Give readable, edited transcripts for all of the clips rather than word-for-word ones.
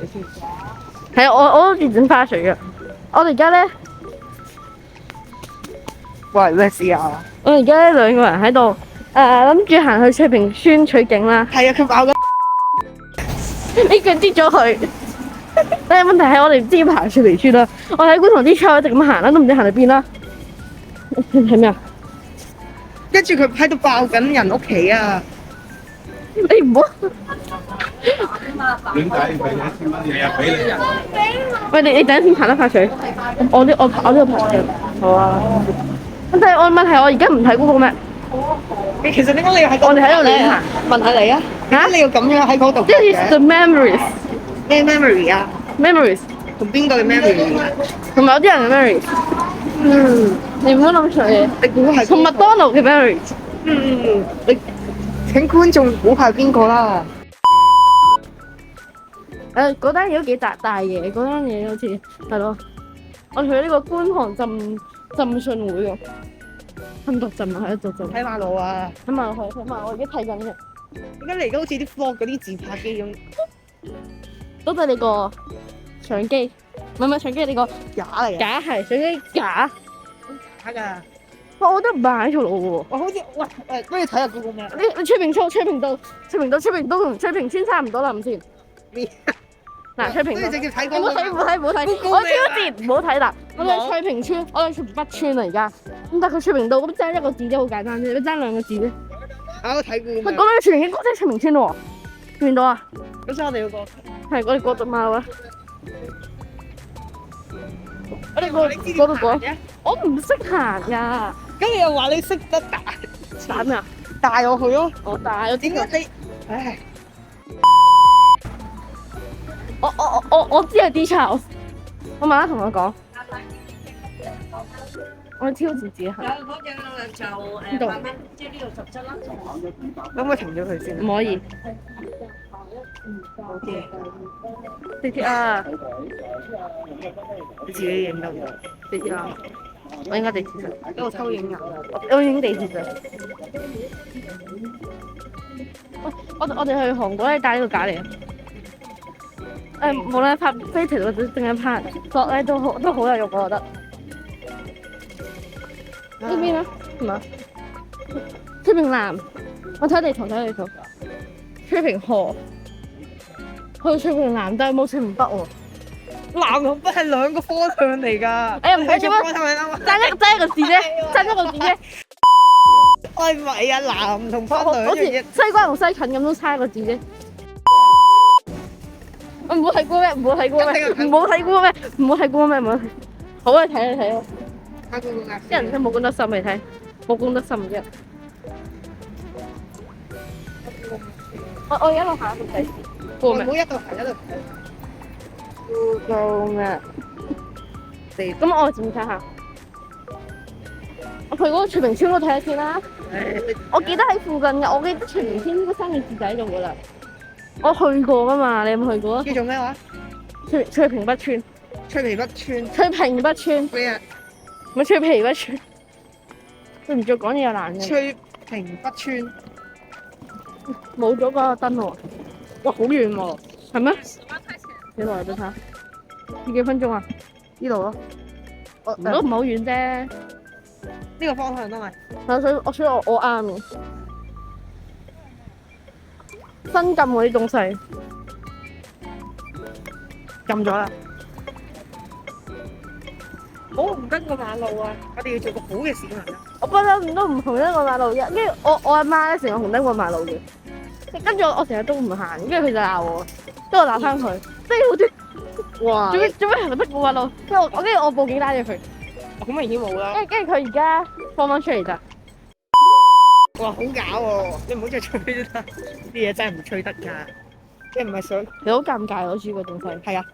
先。係啊，我都整花水嘅。我哋而家咧，喂，咩事啊？我哋而家咧兩個人喺度諗住行去翠屏村取景啦。係啊，佢爆咗。呢腳跌咗佢。但係問題係我哋唔知要行翠屏村啦。我喺觀塘啲車一直咁行啦，都唔知行到邊啦。睇咩啊？跟住佢喺度爆緊人屋企啊！你唔好。點解俾你1000蚊？日日俾你。喂，你等陣先行得快水。我呢個拍嘅。好啊。但係我問題我而家唔睇 Google Map。其實點解你要喺我哋喺度亂行？問下你啊！點解你要咁樣喺嗰度 This is the memories。咩 memory 啊 memories 同邊個嘅 memory？同埋有啲人嘅 memories。你唔好諗錯嘢。你估係同麥當勞嘅 memories。你請觀眾估下邊個啦？嗰單嘢都幾大嘢，嗰單嘢好似係咯。我去呢個觀塘浸信會喎，喺度浸啊，喺度浸。睇馬路啊！睇埋落去，睇埋我而家睇緊嘅。點解你而家好似啲 vlog 嗰啲自拍機咁？多謝你個相機，唔係相機，你個假嚟㗎！假係相機假。假㗎！我覺得唔係喺條路嘅喎。我好似喂不如睇下 Google Map。你翠屏村、翠屏道同翠屏村差唔多啦，唔先。嗱，翠屏道。直接睇唔好睇，唔好睇，我超賤，唔好睇啦。我哋翠屏村，我哋翠屏北村啊而家。咁但係佢翠屏道咁爭一個字啫，好簡單啫，你爭兩個字啫。我睇 Google Map。喂，講到翠屏村，即係翠屏村喎，見到啊？咁所以我哋要過。係，我哋過咗馬路啦。我哋過到過。我唔識行㗎。咁你又話你識得打咩啊？帶我去咯。我帶我點解你？唉。我知係 details。我媽媽同我講。我挑自己行。有嗰隻就8蚊，即係呢度17啦。可唔可以停咗佢先？唔可以。好嘅。地鐵啊！你自己影得㗎。地鐵啊！我應該地鐵上。俾我偷影啊！我影地鐵上。我哋去韓國咧帶呢個架嚟啊！無論拍飛條或者淨係拍索咧都好有用，我覺得。呢邊啊？係嘛？翠屏南，我睇地圖。翠屏河，去翠屏南，但係冇翠屏北喎。南同北係兩個方向嚟㗎。哎呀，唔緊要啊，爭一個字啫，爭一個字啫。我唔係啊，南同北兩好似樣嘢。西關同西芹咁都差一個字啫。唔好睇過咩？唔好睇過咩？好啊，睇啊！睇 Google Map。啲人都冇公德心嚟睇，冇公德心啫。我而家落下度睇。唔好一度行一度睇。Google Map。咁我點睇下？我去嗰個翠屏村嗰度睇下先啦。我記得喺附近嘅，我記得翠屏村呢個3個字就喺度㗎啦。我去過㗎嘛，你有冇去過啊？叫做咩話？翠屏北村。翠屏北村。翠屏北村。咩啊？咪翠屏北村。對唔住，講嘢又難嘅。翠屏北村。冇咗個燈喎。哇，好遠喎。係咩？幾耐都睇？要幾分鐘啊？呢度咯。都唔係好遠啫。呢個方向都係。所以我啱嘅。新禁嗰啲東西。禁咗啦。好唔跟個馬路啊！我哋要做個好嘅市民啊！我不嬲都唔紅燈過馬路嘅，跟住我阿媽咧成日紅燈過馬路嘅，跟住我成日都唔行，跟住佢就鬧我，跟住我鬧翻佢，即係好啲。哇！做咩行得過馬路？跟住我報警拉咗佢。好明顯冇啦。跟住佢而家放翻出嚟咋。哇！好假喎！你唔好再吹啦，啲嘢真係唔吹得㗎。即係唔係想？你好尷尬攞住個東西。係啊。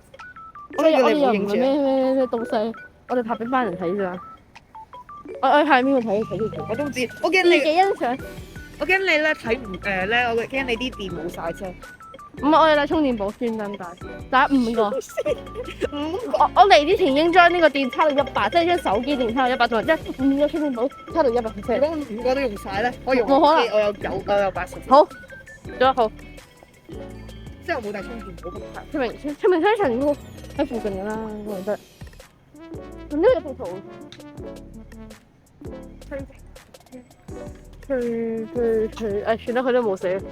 我哋又唔係咩東西，我哋拍俾班人睇咋。我喺邊度睇？我都知。我驚你你幾欣賞？我驚你咧睇唔咧，我驚你啲電冇晒啫。唔係，我哋帶充電寶專登帶5個。我嚟之前已經將呢個電插到100，即係將手機電插到100，同埋將5個充電寶插到100%。如果5個都用晒咧，我用冇可能。我有80。好，做得好。即係我冇帶充電寶咁快。出名商場應該喺附近㗎啦，我覺得。咁呢個地圖，誒算啦，佢都冇寫。等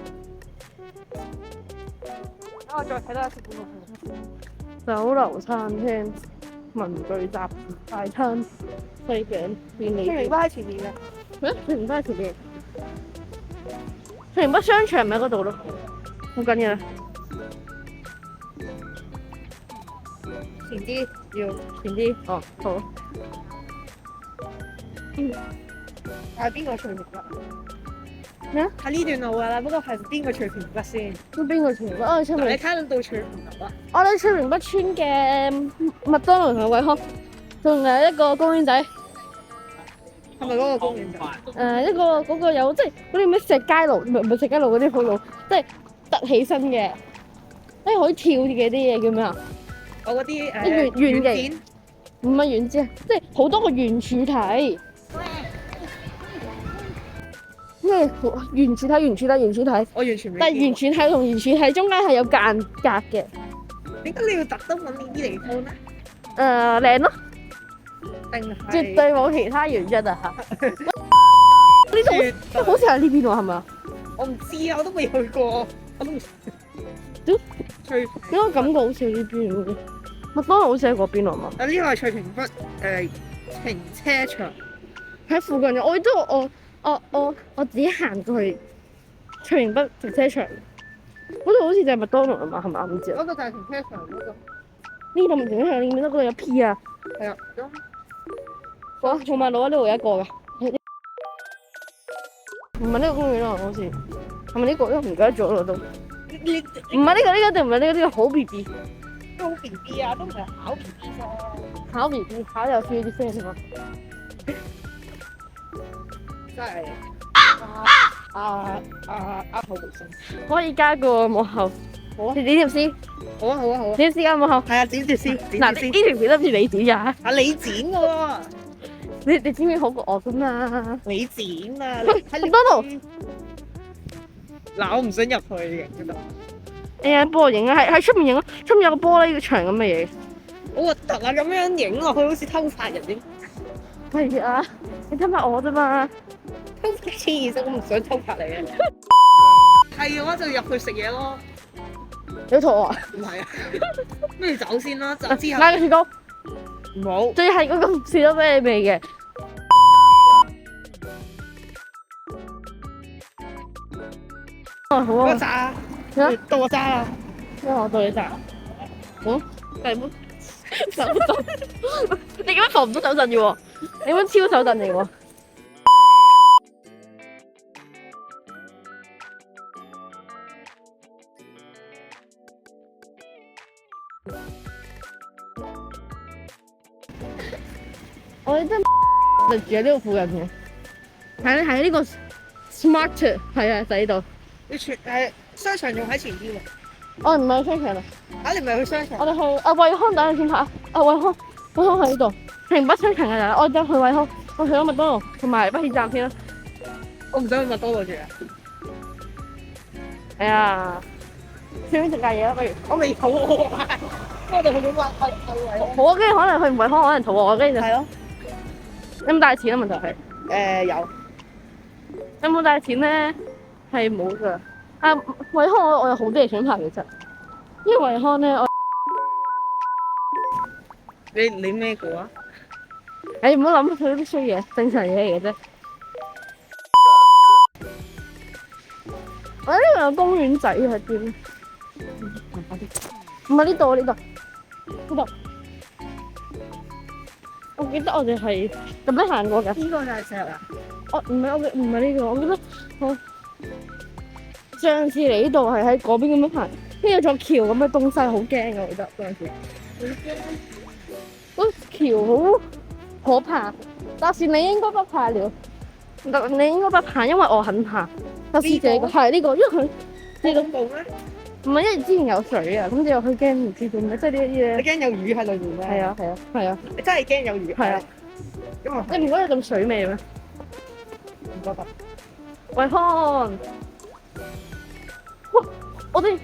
我再睇多一次本圖。酒樓餐廳、文具雜誌、快餐、西餅、便利店。喺前面嘅。翠屏巴喺前面。翠屏巴商場咪喺嗰度咯，好緊要。前啲要前啲，哦，好。係邊個翠屏巴？咩啊？喺呢段路㗎啦，不過係邊個翠屏巴先？咁邊個翠屏巴？出你名。睇到翠屏巴啊？我哋翠屏北村嘅麥當勞同惠康，仲有一個公園仔。係咪嗰個公園仔？一個嗰個有即係嗰啲咩石階路，唔係石階路嗰啲鋪路，即係凸起身嘅，可以跳嘅啲嘢叫咩啊？我嗰啲圓形，唔係圓字啊，即係好多個圓柱體。咩圓柱體？圓柱體？圓柱體？我完全未。但係圓柱體同圓柱體中間係有間隔嘅。點解你要特登揾呢啲地方咧？靚咯，定係絕對冇其他原因啊嚇！呢度好似喺呢邊喎，係咪啊？我唔知啊，我都未去過，我都唔。翠，點解感覺好似喺呢邊嘅？麥當勞好似喺嗰邊喎嘛？啊呢個係翠屏北停車場，喺附近嘅，我自己行過去翠屏北停車場，嗰度好似就係麥當勞啊嘛，係咪啊？唔知啊。嗰個就係停車場嗰個。呢度唔停車場，你見到嗰度有 P 啊？係啊。哇！同埋路啊，呢度有一個㗎。唔係呢個公園啊，好似係咪呢個？因為唔記得咗啦都。唔係呢個，呢個定唔係呢個？呢個好 B B。都好 B B 啊，都唔係考 B B 啫。考 B B，考有 feel 啲聲添啊！真係好無聲。可以加個幕後。好啊！你剪條絲。好啊好啊好啊！剪絲加幕後。係啊，剪住先，剪嗱，住先。呢條片都唔似你剪㗎。啊，你剪嘅喎，你剪片好過我㗎嘛？你剪啊！麥當勞。嗱，我唔想入去嘅，覺得幫我影啊，喺出面影啊，出面有個玻璃牆咁嘅嘢。好核突啊！咁樣影落去好似偷拍人點？係啊，你偷拍我啫嘛。偷拍黐線，我唔想偷拍你啊！係嘅話就入去食嘢咯。你肚餓啊？唔係啊，不如走先啦，走之後買個雪糕，唔好。最係嗰個士多啤梨味嘅。好啊，我揸，到我揸啦。因為我到你揸。好，第二杯手震，你咁樣防唔到手震嘅喎，你咁樣超手震嚟喎。我哋真就住喺呢個附近嘅，喺呢個 Smart 係啊，就喺呢度。你商場仲喺前邊喎。我唔係去商場啦，啊，你唔係去商場？我哋去惠康等陣先拍啊！惠康喺呢度，平北商場嘅啦。我哋去惠康，我去咗麥當勞同埋北鐵站先啦。我唔想去麥當勞住啊。係啊，去邊食架嘢啦？不如我未肚餓啊！我哋去咗惠康。好啊，跟住可能去惠康，可能肚餓，跟住就係咯。有冇帶錢啊？問題係有。有冇帶錢咧？係冇㗎。啊，惠康我有好多嘢想拍其實，因為惠康咧我你咩個啊？誒唔好諗佢啲衰嘢，正常嘢嚟嘅啫。我呢度有公園仔喺邊？唔係呢度，呢度。我記得我哋係咁樣行過㗎。呢個就係石啊！唔係呢個，我記得我上次嚟呢度係喺嗰邊咁樣行，跟住有座橋咁嘅東西，好驚㗎，我記得嗰陣時。嗰橋好可怕，但是你應該不怕了。你應該不怕，因為我很怕。但是這個係呢個，因為佢呢個冇咩？唔係因為之前有水啊，咁之後佢驚唔知點嘅，即係呢啲嘢。你驚有魚喺裏面咩？係啊，你真係驚有魚？係啊。因為你唔覺得有咁水味咩？唔覺得。惠康，哇！我哋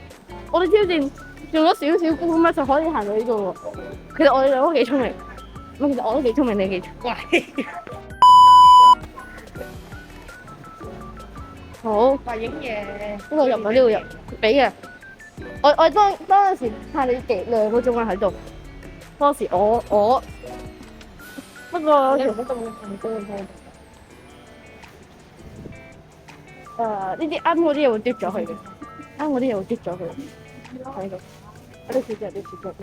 我哋挑戰用咗少少功夫就可以行到呢度喎。其實我哋兩個幾聰明，其實我都幾聰明，你幾聰明？喂，好，話影嘢，呢度入啊，呢度入，俾嘅。我當陣時睇你2個鐘啊喺度，當時我不過你唔好咁認真。呢啲啱嗰啲嘢會跌咗佢嘅，啱嗰啲嘢會跌咗佢喺度。啲小隻，啲小隻。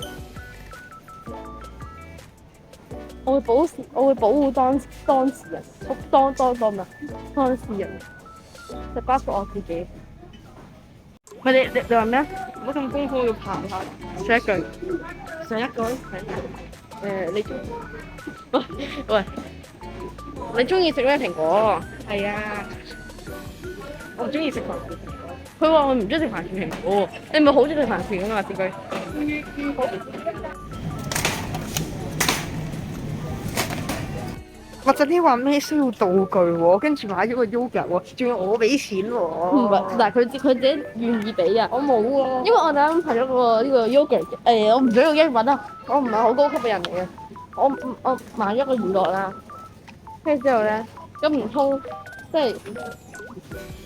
我會保護當事人，當事人，就包括我自己。喂，你話咩啊？唔好咁功夫要爬下。上一句，你喂，你中意食咩蘋果？係啊，我中意食飯。佢話我唔中意食番薯蘋果，你咪好中意食番薯㗎嘛？自己。或者啲話咩需要道具喎，跟住買咗個 yogurt 喎，仲要我俾錢喎。唔係，但係佢自己願意俾啊。我冇喎。因為我哋啱排咗個呢個 yogurt，我唔想用英文啊，我唔係好高級嘅人嚟嘅，我買咗個娛樂啦，跟住之後咧，咁唔通即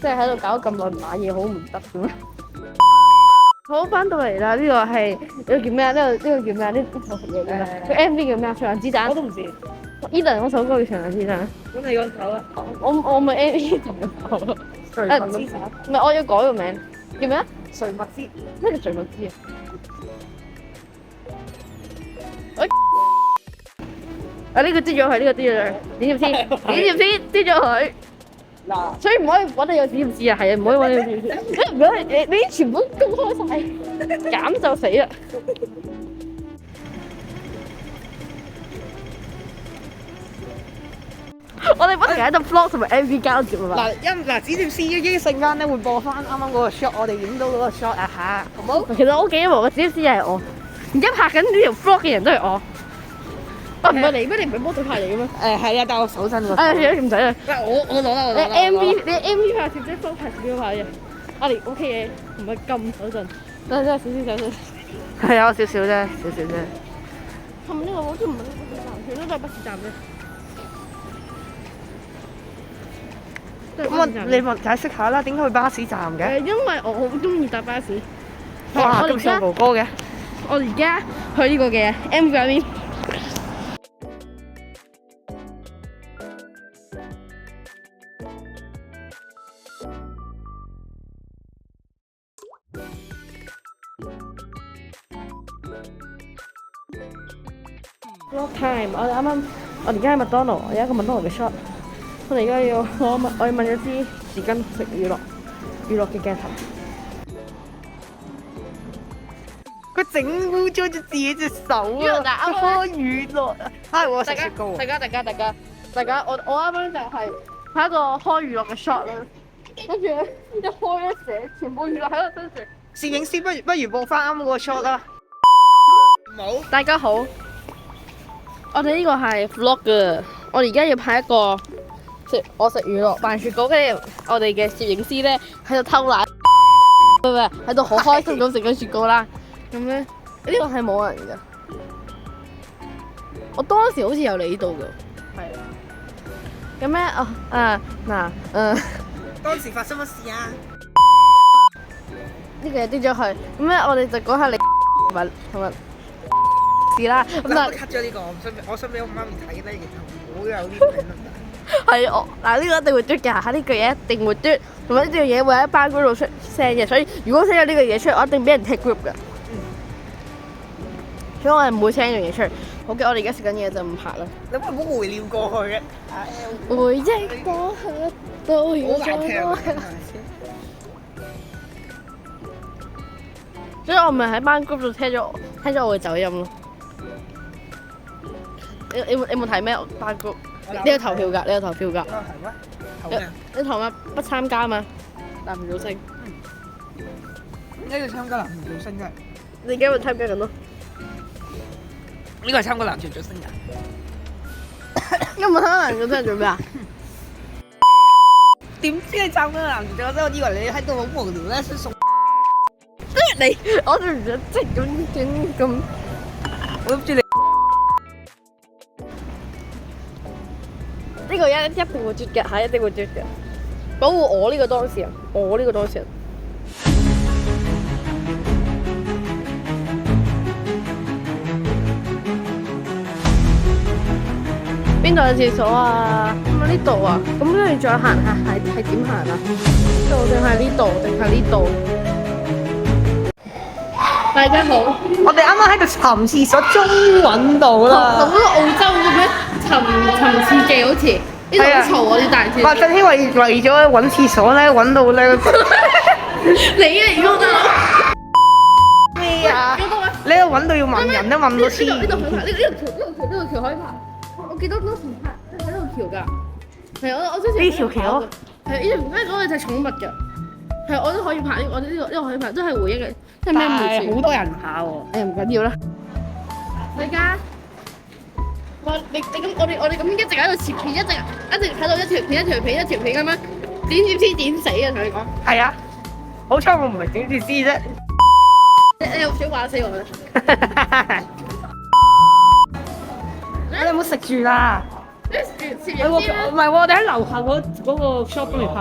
係喺度搞咁耐唔買嘢好唔得嘅咩？好，翻到嚟啦，呢個係呢個叫咩啊？呢個叫咩啊？呢套嘢叫咩？佢 MV 叫咩啊？長子彈。我都唔知。Eden 嗰首歌叫長子彈。咁你個首啊？我咪 MV 同佢講。垂墨之手。唔係，我要改個名，叫咩啊？垂墨之。咩叫垂墨之啊？呢個跌咗佢，呢個跌咗佢，點知點知跌咗佢。嗱，所以唔可以揾你有點知啊，係啊，唔可以揾你有點知。如果你全部公開晒，減就死啦。我哋不停喺度 vlog 同埋 MV 交接啊嘛。嗱，指點 C 一陣間咧會播翻啱啱嗰個 shot，我哋影到嗰個 shot 啊嚇，好冇？其實我幾忙嘅，指點 C 係我，而家拍緊呢條 vlog 嘅人都係我。啊，唔係你咩？你唔係模特派嚟嘅咩？係啊，但我手震喎。唔使啦。喂，我攞啦，我攞啦。你 MV 拍攝即係 vlog 拍攝邊個拍嘅？阿蓮 OK 嘅，唔係咁手震。真係少少手震。係啊，少少啫，少少啫。係咪呢個好似唔係呢個巴士站？全都係巴士站啫。咁你解釋下啦，點解去巴士站嘅？因為我好中意搭巴士。哇，咁似哥哥嘅。我而家去呢個嘅 MV 入面。Vlog time，我而家喺麥當勞，我有一個麥當勞嘅 shot， 我哋而家要我要問咗支匙羹食娛樂嘅鏡頭。佢整污糟咗自己隻手啊！開娛樂啊！我食雪糕。大家，我啱啱就係拍一個開娛樂嘅 shot 啦，跟住咧一開一寫全部娛樂喺度，跟住。攝影師不如播翻啱嗰個 shot 啦。冇。大家好，我哋呢個係 vlog 嘅，我而家要拍一個我食娛樂扮雪糕，跟住我哋嘅攝影師咧喺度偷懶，喺度好開心咁食緊雪糕啦。咁咧呢個係冇人㗎，我當時好似有嚟呢度㗎。係。咁咧當時發生乜事啊？呢個嘢跌咗去，咁咧我哋就講下你同埋事啦。咁但係 cut 咗呢個，我想俾我媽咪睇咧，然後唔好有呢個得唔得？係我嗱呢個一定會嘟嘅，呢句嘢一定會嘟，同埋呢樣嘢會喺班 group 度出聲嘅，所以如果 send 咗呢個嘢出嚟，我一定俾人 take group 㗎。所以我係唔會 send 呢樣嘢出嚟。好嘅，我哋而家食緊嘢就唔拍啦。你唔好回料過去嘅。回憶過去都要再多。所以我咪喺班 group 度聽咗我嘅走音咯。你冇睇咩班 group？你有投票㗎？係咩？你投乜不參加嘛？男團組星。點解要參加男團組星嘅？你而家咪參加緊咯。呢個係參加男團組星㗎。有冇參加男團組星做咩啊？點知你參加男團組星？我以為你喺度好無聊咧，想送。你我都唔想即係咁，我諗住你呢個一定會絕嘅，係一定會絕嘅，保護我呢個當事人，我呢個當事人。邊度有廁所啊？咁啊呢度啊？咁跟住再行下係點行啊？呢度定係呢度定係呢度？大家好，我哋啱啱喺度尋廁所，終於揾到啦！同嗰個澳洲咁樣尋廁記好似呢度好嘈啊！啲大廁。麥振軒為咗揾廁所咧，揾到咧。你啊，如果得啦。咩啊？你喺度揾到要問人都問到黐。呢度可以爬，呢度橋可以爬。我記得嗰時喺呢度橋㗎。係我之前呢條橋係呢條咩嗰個就係寵物㗎。係我都可以爬，我哋呢個可以爬，都係回憶嘅。即係咩回事？好多人爬喎。唔緊要啦。大家，你咁我哋咁一直喺度切片，一直睇到一條片咁樣點死啊！同你講。係啊，好彩我唔係整住絲啫。你又想玩死我啦？你有冇食住啦？切唔係喎，我哋喺樓下嗰個 shop 嗰度拍。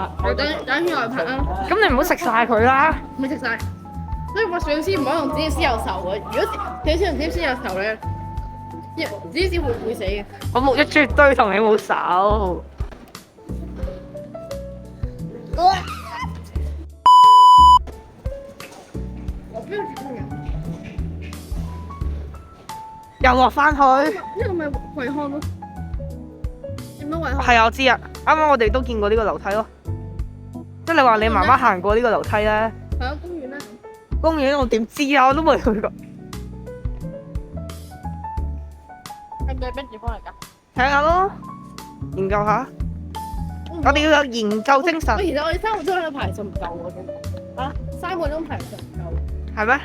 等住我拍啊！咁你唔好食晒佢啦。唔食晒，所以我上司唔可以用指甲絲有仇嘅。如果小絲同指甲絲有仇咧，指甲絲會死嘅。我木一絕對同你冇仇。又落翻去。呢個咪惠康咯？點樣惠康？係啊，我知啊。啱啱我哋都見過呢個樓梯咯。即係你話你媽媽行過呢個樓梯咧？係啊，公園咧。公園我點知啊？我都冇去過。係咪咩地方嚟㗎？睇下咯，研究下。我哋要有研究精神。其實我哋3個鐘喺度排就唔夠喎，啊，3個鐘排就唔夠。係咩？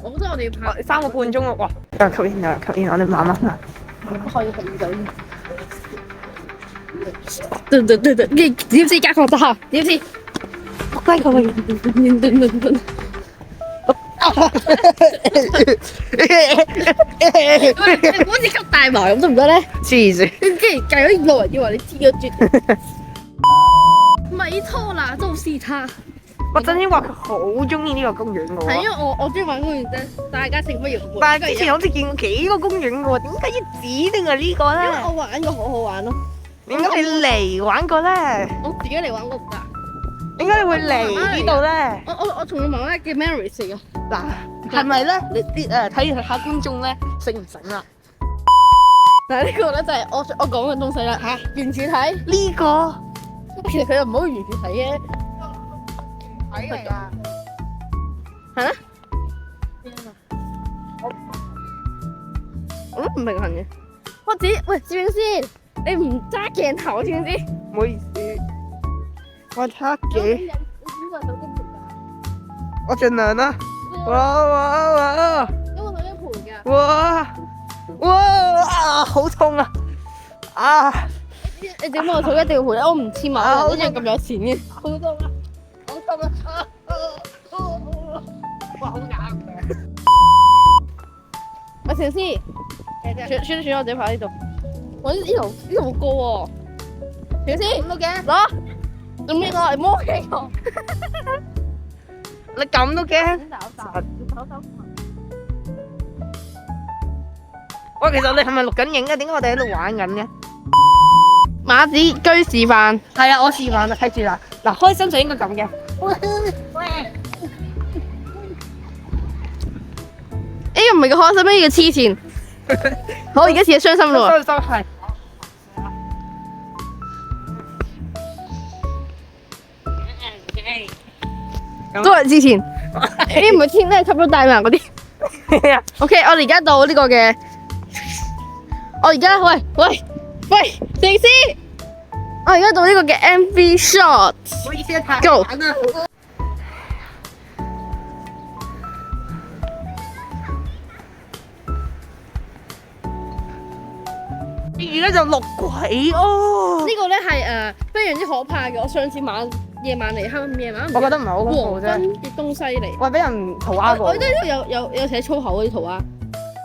我覺得我哋要排3個半鐘咯，哇！有人吸煙，有人吸煙，我哋慢慢行。可以吸煙。對，你點知加強得嚇？點知？乖個位。你好似吸大麻咁得唔得咧？黐線！跟住計咗路人以為你知咗絕。咪拖啦，都是他。麥振軒話佢好中意呢個公園嘅喎。係因為我中意玩公園啫，大家請不要。但係之前好似見過幾個公園嘅喎，點解要指定係呢個咧？因為我玩過好好玩咯。點解你嚟玩過咧？我自己嚟玩過唔得。點解你會嚟呢度咧？我同你媽媽嘅 memories 嚟㗎。嗱，係咪咧？你啲睇下觀眾咧醒唔醒啦？嗱，呢個咧就係我講嘅東西啦。嚇，原始睇呢個其實佢又唔好原始睇嘅。睇嚟㗎。係咩？我都唔平衡嘅。喂，攝影師，你唔揸鏡頭知唔知？唔好意思，我測幾，我盡量啦。哇！因為佢一盤㗎。哇！好痛啊！啊！你點解我手一定要賠？我唔似某人一樣咁有錢嘅。好痛啊！好痛啊！哇！好硬嘅。喂，攝影師，算我自己拍呢度。我呢度好高喎。攝影師，攞鏡，攞。做咩攞嚟摸鏡我？你咁都驚？喂，其實我哋係咪錄緊影嘅？點解我哋喺度玩緊嘅？馬子居示範。係啊，我示範啦，睇住啦。嗱，開心就應該咁嘅。呢個唔係叫開心，呢個黐線。好，而家試下傷心咯喎。傷心係。都係之前，呢唔係天咧吸咗大麻嗰啲。OK， 我哋而家到呢個嘅，我而家喂，攝影師，我而家到呢個嘅 MV shot。唔好意思啊，太Go 玩啦。而家就錄鬼哦。呢個咧係非常之可怕嘅，我上次晚夜晚嚟黑夜晚，我覺得唔係好恐怖黃啫。昏嘅東西嚟。喂，俾人塗鴉過。我覺得呢度有寫粗口嗰啲圖啊，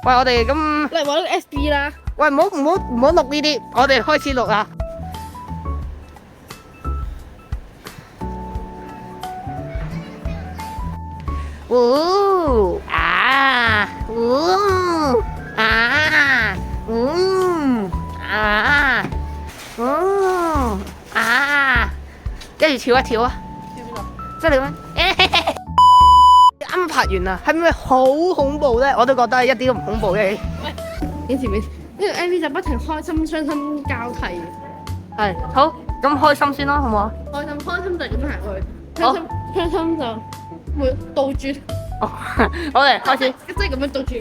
喂，我哋咁，例如話呢個 SB 啦，喂，唔好錄呢啲，我哋開始錄啦。嗚啊嗚啊跟住跳一跳啊！即係你咩？啱啱拍完啦，係咪好恐怖咧？我都覺得一啲都唔恐怖嘅。幾時未？呢個 MV 就不停開心、傷心交替。係好，咁開心先啦，好唔好啊？開心就咁行去，傷心就會倒轉。哦，好嚟開始。即係咁樣倒轉。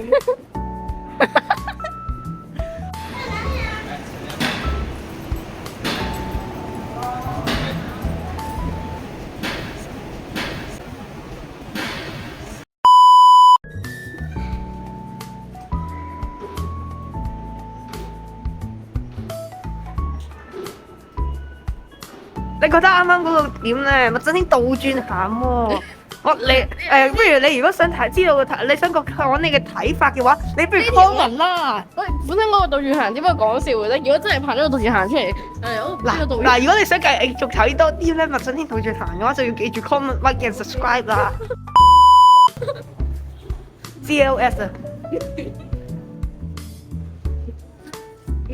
你覺得啱啱嗰個點咧，咪真係倒轉行喎？不如你如果想知道你想講你嘅睇法嘅話，你不如 comment 啦。喂，本身嗰個倒轉行點解講笑嘅啫？如果真係拍咗個倒轉行出嚟，嗱，如果你想繼續睇多啲咧，麥振天倒轉行嘅話，就要記住 comment、like and subscribe 啦。CLS 啊，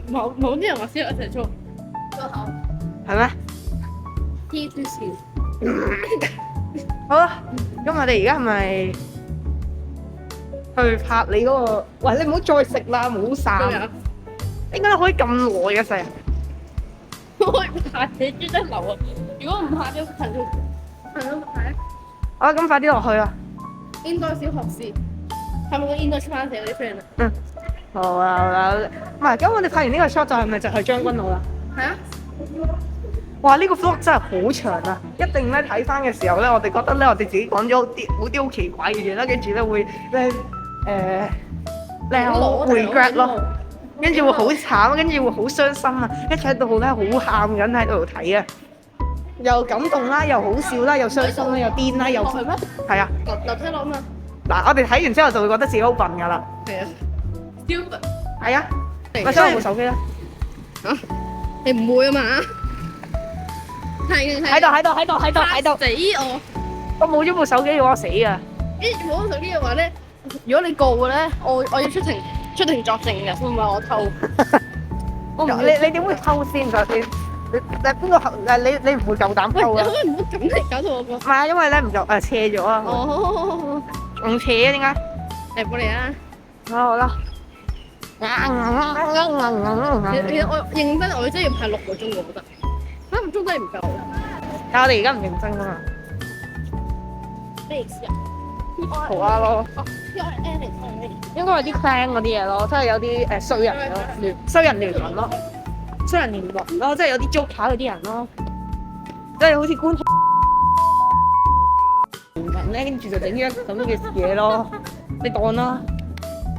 某啲人話 CLS 係粗口，係咩？ T 2 C。好啦，咁我哋而家係咪去拍你嗰個？喂，你唔好再食啦，唔好散。點解可以咁耐嘅食？我拍你專登留啊！如果唔拍咗，拍咗拍。好啦，咁快啲落去啊！應該小學士係咪個 Indoor 出翻社嗰啲 friend 啊？嗯，好啊好啦，唔係咁我哋拍完呢個 shot 就係咪就去將軍澳啦？係啊。哇！呢個 vlog 真係好長啊！一定咧睇翻嘅時候咧，我哋覺得咧，我哋自己講咗啲好奇怪嘅嘢啦，跟住咧會咧好 regret 咯，跟住會好慘，跟住會好傷心啊！一喺度咧好喊緊喺度睇啊，又感動啦，又好笑啦，又傷心啦，又癲啦，又係咩？係啊！樓梯落啊嘛。嗱，我哋睇完之後就會覺得自己好笨噶啦。係啊。Stupid。係啊。喂，收我部手機啦。嚇？你唔會啊嘛？喺度，死我！我冇咗部手機嘅話，我死啊！冇咗手機嘅話咧，如果你告嘅咧，我要出庭作證嘅，會唔會我偷？你點會偷先㗎？你邊個你唔會夠膽偷啊？喂，唔好咁嚟搞到我個。唔係啊，因為咧唔夠斜咗啊。哦。唔斜啊？點解？嚟過嚟啊！好啦。我認真，我真係要拍6個鐘，我覺得3個鐘真係唔夠。但係我哋而家唔認真㗎嘛。咩意思啊？好啊咯。應該係啲 clan 嗰啲嘢咯，即係有啲衰人咯，衰人聯盟咯，衰人聯盟咯，即係有啲 joker 嗰啲人咯，即係好似觀眾聯盟咧，跟住就整咗一個咁嘅嘢咯，你當啦。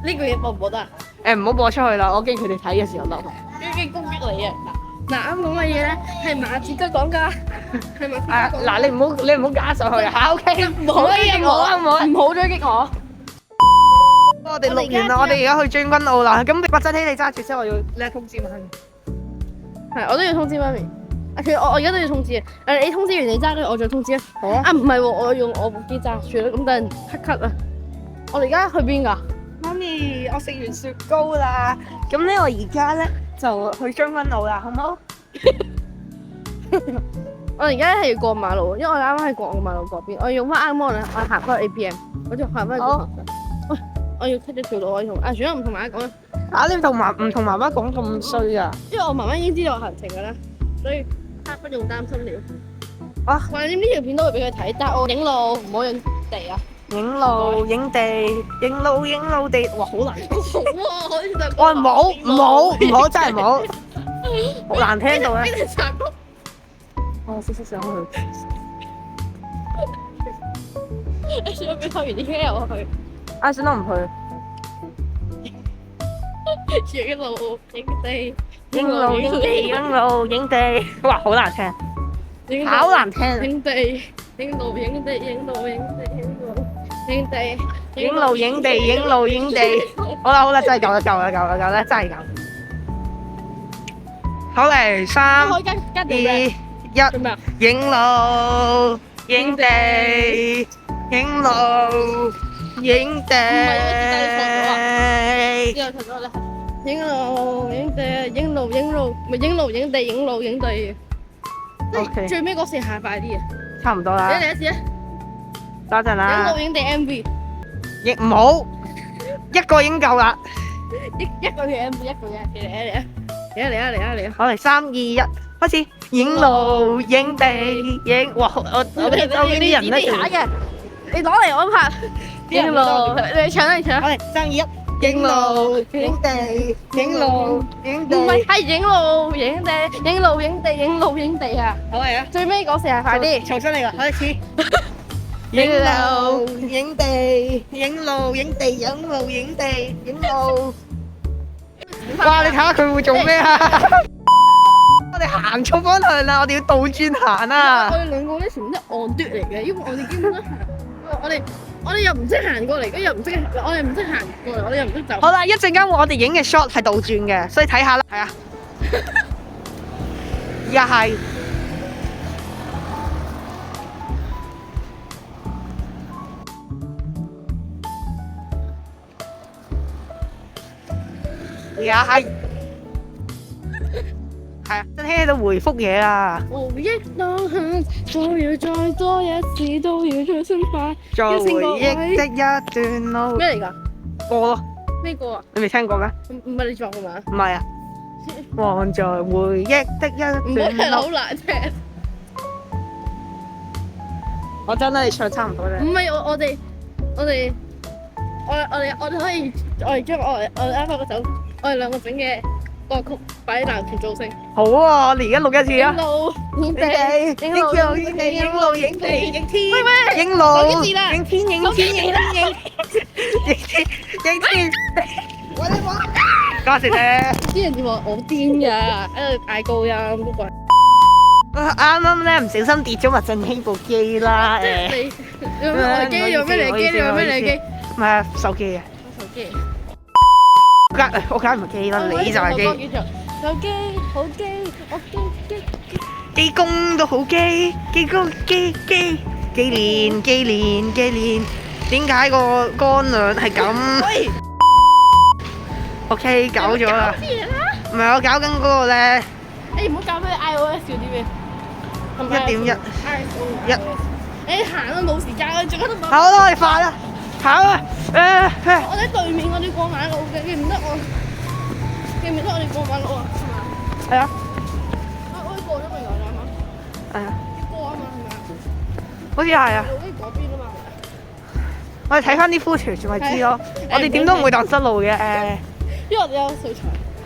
呢句嘢播唔播得啊？唔好播出去啦，我驚佢哋睇嘅時候嬲。驚攻擊你啊！嗱啱講嘅嘢咧係馬子哥講㗎，係馬子哥講。嗱你唔好加上去啊 ，OK？唔好追擊我，唔好追擊我。我哋錄完啦，我哋而家去將軍澳啦。咁麥振天你揸住先，我要咧通知媽咪。係，我都要通知媽咪。其實我而家都要通知啊。你通知完你揸咧，我再通知啊。好啊。啊唔係喎，我用我部機揸住啦。咁等陣咳啊！我哋而家去邊㗎？媽咪，我食完雪糕啦。咁咧，我而家咧就去將軍澳啦，好唔好？我而家係要過馬路，因為我啱啱喺過我馬路嗰邊，我要用翻啱啱我行翻去 APM，我就行翻去觀塘站。喂，我要 cut 咗條路，我同算啦，唔同媽媽講啦。你唔同媽媽講咁衰啊？因為我媽媽已經知道我行程㗎啦，所以不用擔心了。啊，橫掂呢條片都會俾佢睇，但係我影路唔好影地啊。影路影地，影路地，哇，好難聽。哇，好似就我唔好，真係唔好，好難聽到咧。我識上去。你想俾偷完啲咩我去？算啦，唔去。影路影地，影路影地，哇，好難聽。好難聽。影地影路影地影路影地影路影地影路影地影路影地，好啦，真係夠啦，真係夠。好嚟，3、可以加2、1，影路影地影路影地。呢個錯咗啦。影路影地影路影路咪影路影地影路影地。OK，最尾嗰四下快啲啊！差唔多啦。你嚟一次啊！等陣啦。影路影地 MV，亦唔好，一個已經夠啦。一個嘅 MV，一個嘅嚟啊！好嚟，3、2、1，開始。影路影地影，哇！我哋周邊啲人咧，嘅，你攞嚟我拍。影路，你搶。好嚟，3、2、1，影路影地影路影地。唔係影路影地影路影地影路影地啊！好嚟啊！最尾嗰四下快啲，重新嚟啦，開始。影路影地影路影地影路影地影路。哇！你睇下佢會做咩啊？我哋行錯方向啦，我哋要倒轉行啊！我哋兩個咧全部都係按嘟嚟嘅，因為我哋基本都行，我哋又唔識行過嚟，跟又唔識，我哋唔識行過嚟，我哋又唔識走。好啦，一陣間我哋影嘅 shot 係倒轉嘅，所以睇下啦，係啊，而家係。而家係啊，真係喺度回覆嘢啊！回憶當下，再要再多一次都要再新快。再回憶的一段路。咩嚟㗎？歌咯，咩歌啊？你未聽過咩？唔係你作㗎嘛？唔係啊，望在回憶的一唔好段係好路。難聽。我真係唱差唔多啫。唔係我哋可以，我哋將我哋啱啱嗰首我哋兩個整嘅歌曲擺喺男團造星。好啊，我哋而家錄一次啊！影路影地影路影地影路影地影天，影路手機字啦影天影天影天影天影天。我哋冇。多謝你。啲人就話我癲㗎，喺度嗌高音嗰個。啱啱咧唔小心跌咗麥振興部機啦，誒。你用咩嚟機？用咩嚟機？用咩嚟機？唔係啊，手機啊。手機。我梗唔係機啦，你就係機。手機好機，我機。機工都好機，機工機練，點解個乾糧係咁？OK，搞咗啦。唔係我搞緊嗰個咧。誒唔好搞咩 iOS 嗰啲咩1.1。你行啊冇時間啊，仲喺度問。好啦，我哋快啦，跑啊！我喺對面，我哋過馬路嘅，記唔得我哋過馬路啊？係嘛？係啊。我哋過咗未㗎？啱啱。係啊。過啊嘛係咪啊？好似係啊。路喺嗰邊啊嘛。我哋睇翻啲 footage 咪知咯。我哋點都唔會蕩失路嘅。因為我哋有素材。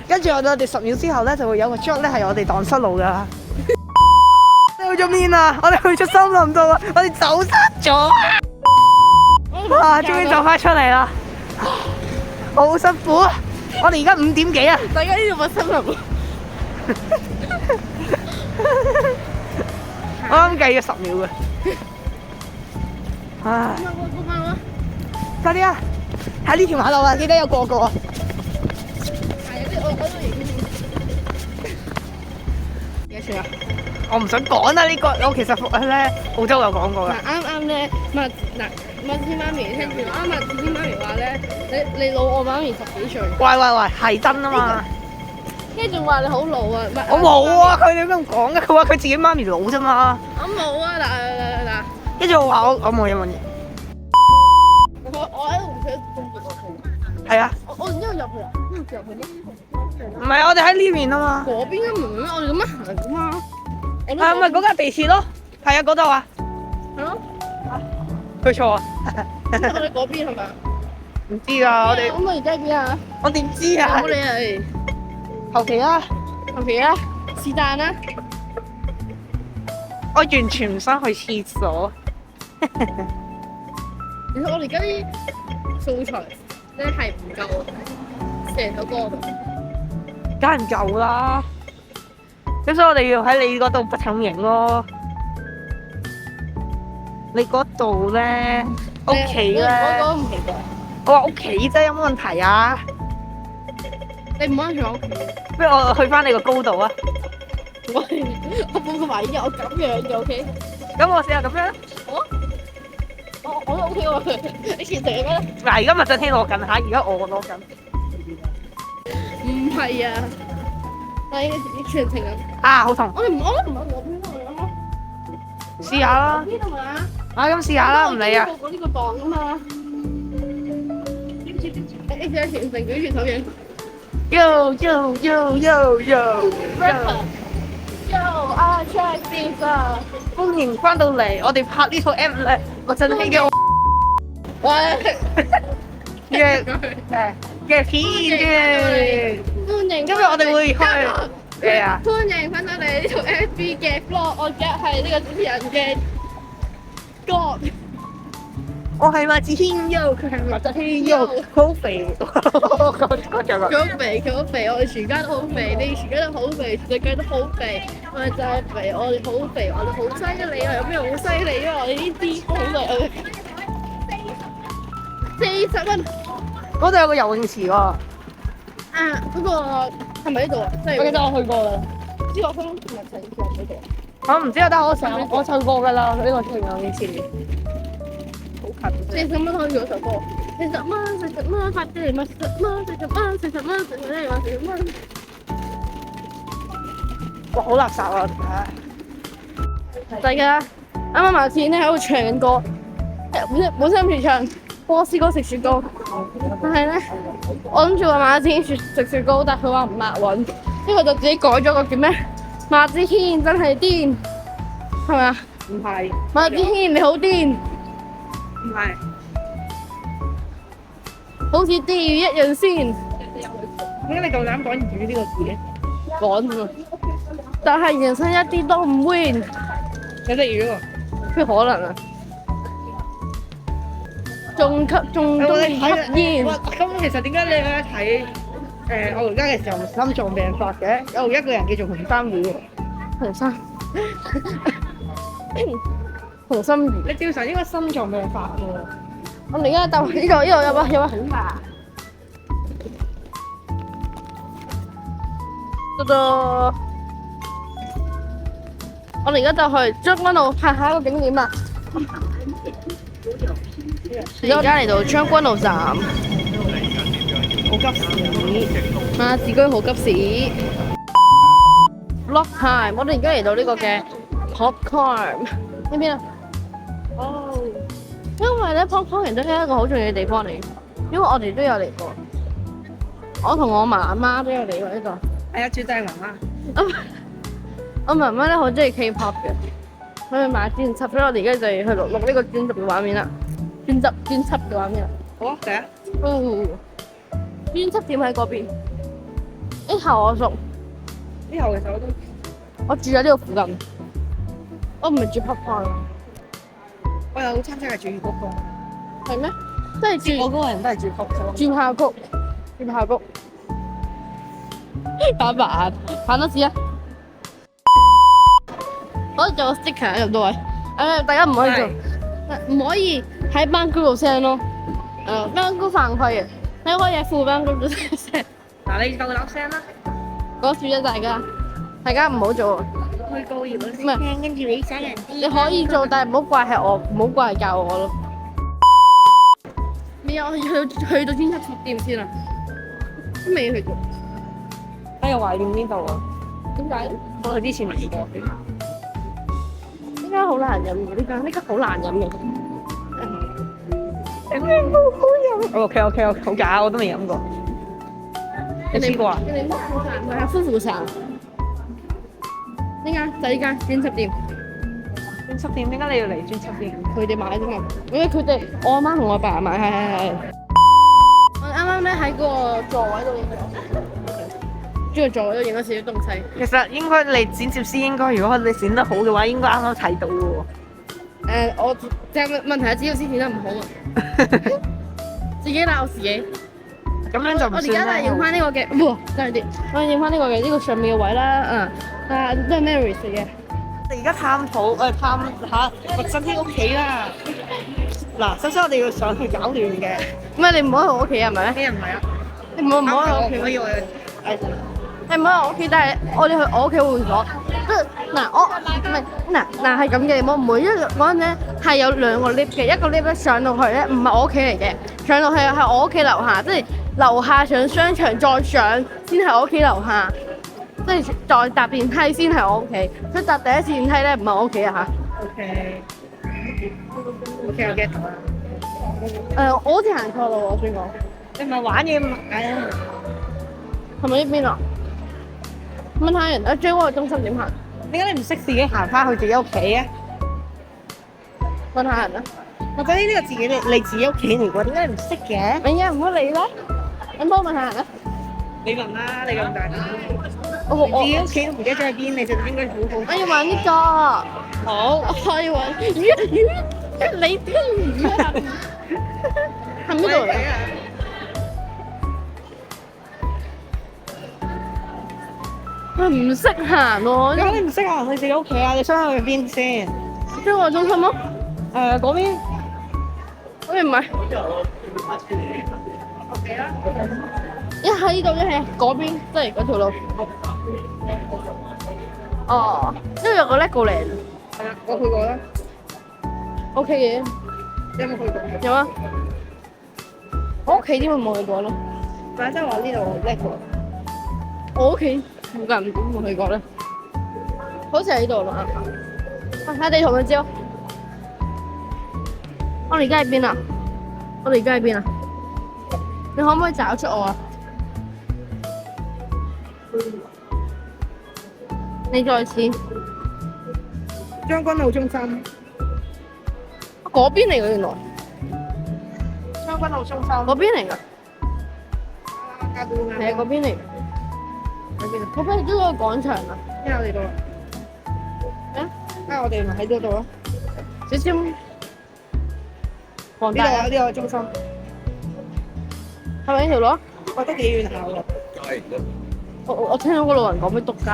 跟住我哋10秒之後咧，就會有個 shot 咧係我哋蕩失路噶。你去咗邊啊？我哋去咗森林度啊！我哋走失咗。哇！終於走翻出嚟啦，好辛苦啊！我哋而家5點幾啊！大家呢度咪森林？我啱計咗10秒嘅。唉，過馬路啊！快啲啊！喺呢條馬路啊，記得有過啊！係啊，我都影幾多錢啊？我唔想講啦，呢個我其實咧澳洲有講過㗎。啱咧，麥子媽咪聽住，麥子媽咪話咧，你老我媽咪10幾歲。喂，係真啊嘛！跟住仲話你好老啊！我冇啊，佢哋咁講嘅，佢話佢自己媽咪老啫嘛。我冇啊！嗱，跟住我話我冇嘢問嘢。我喺度唔想咁熱落去。係啊。我然之後入去啊？入去咩？唔係，我哋喺呢邊啊嘛。嗰邊啊，唔係我哋咁樣行噶嘛。係咪嗰架地鐵咯？係啊，嗰度啊。係咯。去錯啊！我哋嗰邊係咪啊？唔知啊，我哋。咁我而家喺邊啊？我點知啊？我哋係後期啦。後期啦，是但啦。我完全唔想去廁所。其實我哋而家啲素材咧係唔夠成首歌度。梗係唔夠啦。咁所以我哋要喺你嗰度不停影咯。你嗰度咧，屋企咧，我講唔奇怪，我話屋企啫，有冇問題啊？你唔安全我屋企。不如我去翻你個高度啊！喂，我冇個位嘅，我咁樣嘅 OK。咁我試下咁樣。我都 OK 喎，你全程係咩？嗱，而家麥振希攞緊嚇，而家我攞緊。唔係啊，係你全程啊！啊，好痛！我哋唔安，唔係我邊度啊？試下啦。呢度啊！啊，咁試下啦，唔理啊。我呢個檔啊嘛。你隻全程舉住手影。Yo yo yo yo yo。Yo，啊 check this 啊！歡迎翻到嚟，我哋拍呢套 M 咧，麥振希嘅喂，嘅片嘅。歡迎。今日我哋會去咩啊？歡迎翻到嚟呢套 FB 嘅 vlog，我而家係呢個主持人嘅哥。我係麥子軒優，佢係麥振希優，好肥。佢好肥，佢好肥，我哋全家都好肥，你全家都好肥，全世界都好肥，我哋就係肥，我哋好肥，我哋好犀利啊！有咩好犀利啊？我哋呢啲好犀40蚊。嗰度有個游泳池喎。啊，嗰個係咪呢度啊？我記得我去過啦。知我分唔係成日嗰度。我唔知啊，但係我唱過㗎啦，呢個游泳池。好近。 40蚊可以嗰首歌。40蚊，40蚊，發啲嚟咪40蚊，40蚊，40蚊，40蚊，40蚊。哇！好垃圾啊！大家啱啱馬天咧喺度唱緊歌，本身諗住唱波斯歌食雪糕，但係咧我諗住話馬天食雪糕，但係佢話唔押韻，之後就自己改咗個叫咩？馬子軒真係癲，係咪啊？唔係。馬子軒你好癲，唔係。好似釣魚一樣先。點解你夠膽講魚呢個字嘅？講啫嘛，但係人生一啲都唔 win，有隻魚喎。邊可能啊？仲中意吸煙。咁其實點解你咧睇我而家嘅時候心臟病發嘅？有一個人叫做洪三魚喎。洪生，洪心如。你正常應該心臟病發喎。我哋而家鬥呢度有冇？我哋而家就去將軍澳睇下一個景點啦。而家嚟到將軍澳站，好急屎，馬士居好急屎。Vlog time，我哋而家嚟到呢個嘅 Popcorn 呢邊啊。哦。因為咧 Popcorn 都係一個好重要嘅地方嚟，因為我哋都有嚟過。我同我媽媽都有嚟過呢度。係啊，絕對係媽媽。我媽媽咧好中意 K-pop 嘅，佢去買專輯，所以我哋而家就要去錄呢個專輯嘅畫面啦。專輯嘅畫面啦。好啊，嚟啊！哦，專輯點喺嗰邊？呢頭我熟，呢後其實我住喺呢度附近，我唔係住 Popcorn。我有親戚係住嗰個。係咩？即係我嗰個人都係住谷啫。住校谷，住校谷。打扮，扮多次啊！我做個 sticker 入到位，大家唔可以做，唔可以喺班 group 度 send 咯。班 group 犯規嘅，你可以喺副班 group 度 send。嗱，你夠膽聲啦！講笑啫，大家唔好做。去告業嗰唔係聽，跟住你寫人啲。你可以做，但係唔好怪係我，唔好怪係教我咯。未啊，我去到專輯店先啊，都未去做。我又懷念呢度啊！點解？我去之前嚟過。呢間好難飲嘅，呢間好難飲嘅。OK，好假，我都未飲過。你試過啊？你哋唔係夫婦茶。呢間就呢間專輯店。專輯店點解你要嚟專輯店？佢哋買啫嘛，因為佢哋我阿媽同我阿爸買，係。我啱啱咧喺嗰個座位度影咗，喺個座位度影咗少少東西。其實應該你剪接師應該，如果你剪得好嘅話，應該啱啱睇到嘅喎。我即係問題係剪接師剪得唔好啊，自己鬧自己。咁樣就唔我而家嚟影翻呢個嘅，哇，真係啲，我影翻呢個嘅呢個上面嘅位啦，都係 Marys 嚟嘅。我哋而家探下麥振軒屋企啦。嗱，首先我哋要上去搞亂嘅。咩？你唔可以去我屋企係咪？咩唔係啊？你唔可以去我屋企。可以我你唔可以去我屋企，但係我哋去我屋企會所。即係嗱，我唔係嗱係咁嘅，我每一個嗰陣咧係有兩個 lift 嘅，一個 lift 咧上到去咧唔係我屋企嚟嘅，上到去係我屋企樓下，即係樓下上商場再上先係我屋企樓下，即係再搭電梯先係我屋企。所以搭第一次電梯咧唔係我屋企啊嚇。OK，我 get 到啦。我好似行錯路喎，我先講。你唔係玩嘢嘛？係咪呢邊啊？問下人啊，J 嗰個中心點行？點解你唔識自己行翻去自己屋企嘅？問下人啊！或者呢個自己你自己屋企嚟喎，點解你唔識嘅？哎呀，唔好理啦，咁幫我問下人啊！你問啦，你咁大膽，我自己屋企都唔記得咗喺邊，你就應該好好。我要玩呢個，好，我要玩魚，你邊魚啊？係邊度嚟？我唔識行喎，點解你唔識行去自己屋企啊？你想去邊先？中國中心咯。嗰邊。喂，唔係。一喺呢度，一喺嗰邊，即係嗰條路。哦，呢度有個 Legoland。係啊，我去過啦。OK 嘅。你有冇去過？有啊。我屋企點會冇去過咯？但係即係話呢度叻過。我屋企附近點會去過咧？好似喺呢度啦。睇地圖咪知咯。我哋而家喺邊啊？我哋而家喺邊啊？你可唔可以找出我啊？你再次將軍澳中心。嗰邊嚟嘅原來。將軍澳中心。嗰邊嚟㗎。係啊，嗰邊嚟。喺邊啊？嗰邊都係個廣場啊。因為我哋到啦。我哋咪喺呢度咯。少少。黃大啊！呢個中心。係咪呢條路？我得幾遠下喎。我聽到個路人講咩篤街。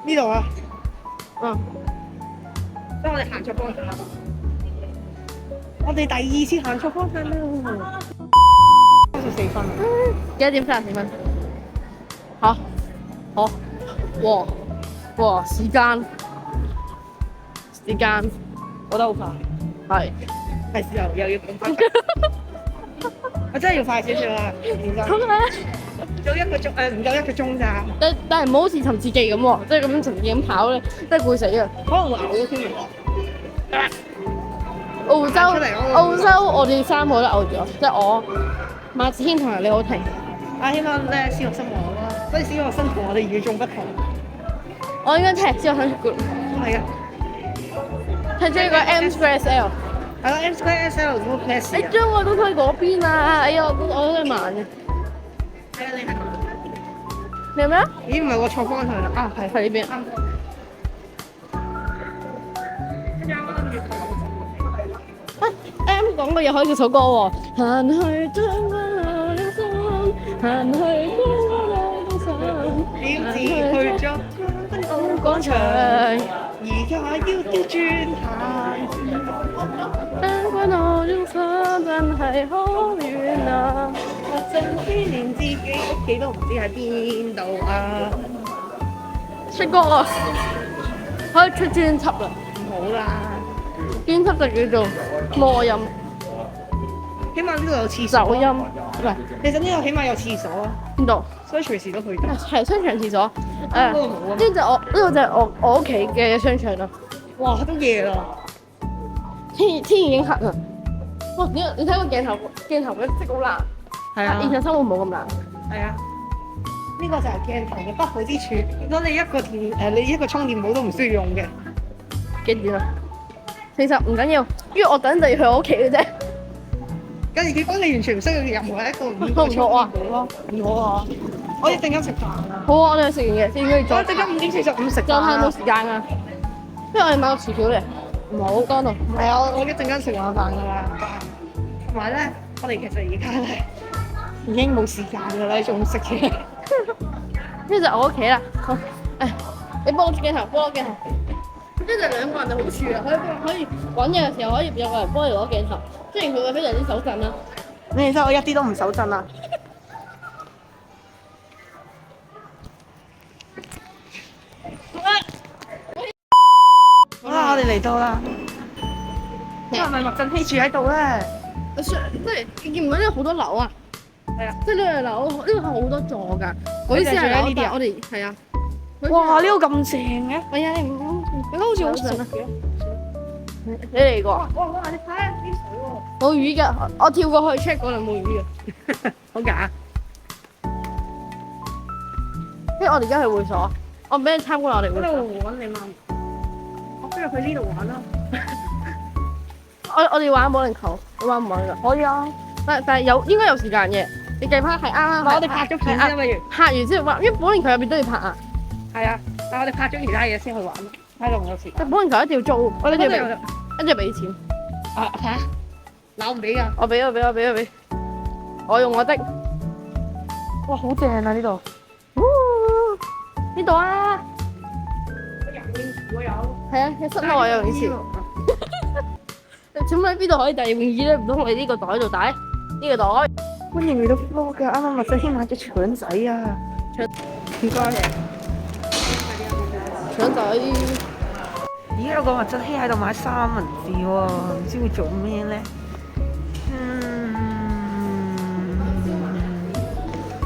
呢度啊。嗯。所以我哋行錯方向啦。我哋第二次行錯方向啦。34分啊。幾多點34分？好，好，哇！時間過得好快。係時候又要講翻。我真係要快少少啦，認真。咁咧，唔夠一個鐘唔夠一個鐘咋？但係唔好好似尋字記咁喎，即係咁尋字咁跑咧，真係攰死啊！可能會嘔咗添喎。澳洲我哋3個都嘔咗，即係我、馬子軒同埋李浩庭。希望咧小學生和啦，所以小學生同我哋與眾不同。我應該踢小學生 group。係啊。踢咗一個 M2SL。係啦 ，M2SL 嗰個 class。你將我都推嗰邊啊！哎呀，我都係慢嘅。係啊，你係。你有咩啊？咦，唔係喎，錯方向啦。啊，係呢邊。M 講嘅嘢可以叫首歌喎。行去將軍澳中心，行去將軍澳中心，點知去咗廣場，而家要調轉行。將軍澳中心真係好遠啊！我甚至連自己屋企都唔知喺邊度啊！出歌啊！可以出專輯啦！唔好啦，專輯就叫做魔音。起碼呢度有廁所。走音，唔係，其實呢度起碼有廁所啊，邊度？所以隨時都去得。係商場廁所。呢度冇啊。呢個就係我屋企嘅商場啦。哇，都夜啦。天已經黑啦。哇！你睇個鏡頭嘅色好藍。係啊。現實生活冇咁藍。係啊。呢個就係鏡頭嘅不好之處。如果你一個充電寶都唔需要用嘅。幾點啊？40唔緊要，因為我等陣就要去我屋企嘅啫。跟住結果你完全唔需要任何一個唔好啊！唔好啊！我一陣間食飯啊！好啊！我哋食完嘢先，跟住再。我一陣間5:45食飯。就慳到時間啊！因為我哋買個薯條嚟，唔係好乾度。唔係啊！我一陣間食晚飯㗎啦。同埋咧，我哋其實而家咧已經冇時間㗎啦，仲食嘢。呢就我屋企啦。好，你幫我轉鏡頭，幫我鏡頭。即係兩個人就好處啊，可以揾嘢嘅時候可以有個人幫你攞鏡頭，雖然佢會非常之手震啦。你睇我一啲都唔手震啊！好啦，我哋嚟到啦。係咪麥振希住喺度咧？即係你見唔到呢度好多樓啊？係啊，即係呢個樓，呢個係好多座㗎。嗰啲先係樓，但係我哋係啊。哇！呢個咁正嘅，係啊，你都好似好熟啊。你嚟過？哇！你睇下啲水喎。冇魚㗎，我跳過去 check 嗰度冇魚嘅。好假。因為我哋而家去會所，我唔俾你參觀我哋會所。揾你媽咪。我不如去呢度玩啦。我哋玩保齡球，你玩唔玩㗎？可以啊。但係應該有時間嘅。你計翻係啱啱。我哋拍咗片先，不如。拍完先玩，因為保齡球入邊都要拍啊。係啊，但係我哋拍咗其他嘢先去玩，喺度唔夠時間。但保齡球一定要租，我哋一定要俾錢。啊嚇？嗱，我唔俾㗎。我俾。我用我的。哇，好正啊呢度！呢度啊！我有。係啊，喺室內有泳池。點解邊度可以帶泳衣咧？唔通我哋呢個袋度帶？呢個袋。歡迎嚟到 vlog 㗎，啱啱麥振希買咗腸仔啊！唔該。腸仔。咦，有個麥振希喺度買三文治喎，唔知會做咩咧？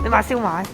你買燒賣？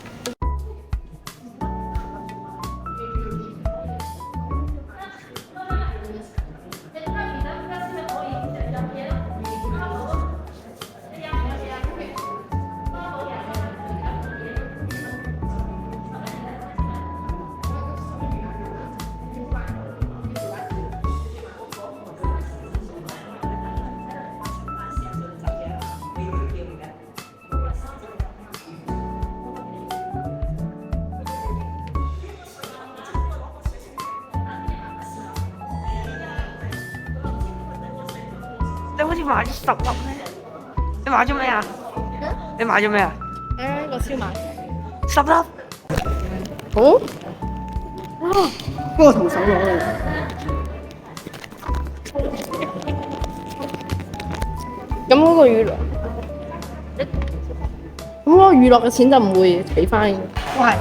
你好似買咗10粒咧，你買咗咩啊？你買咗咩啊呢個燒賣。10粒。好。啊！幫我同手攞嚟。咁嗰個娛樂，咁嗰個娛樂嘅錢就唔會俾翻嘅。喂，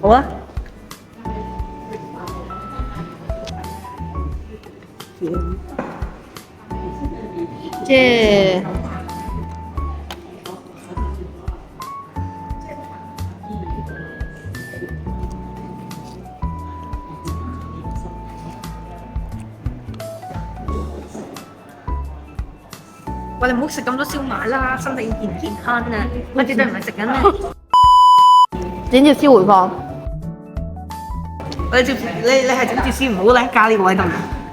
好啊。即係喂，你唔好食咁多燒賣啦，身體健唔健康啊！我絕對唔係食緊咩。剪接燒回放。你係整住先，唔好咧加呢個位度，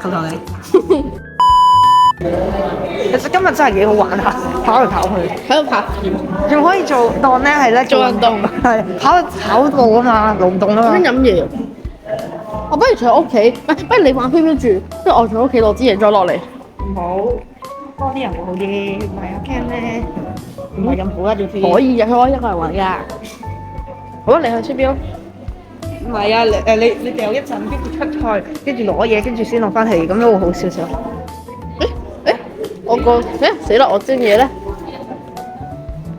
求求你。其實今日真係幾好玩嚇，跑嚟跑去，喺度拍片，仲可以做當咧係咧做運動，係跑步啊嘛，勞動啊嘛。邊飲嘢？我不如坐喺屋企，不如你玩飛鏢住，即係我坐喺屋企攞支嘢再落嚟。唔好，多啲人會好啲，唔係啊驚咧，唔係咁好啊，做飛。可以嘅，佢可以一個人玩㗎。好啊，你去飛鏢。唔係啊，你掉一陣，跟住出去，跟住攞嘢，跟住先落翻嚟，咁都會好少少。死啦！我張嘢咧，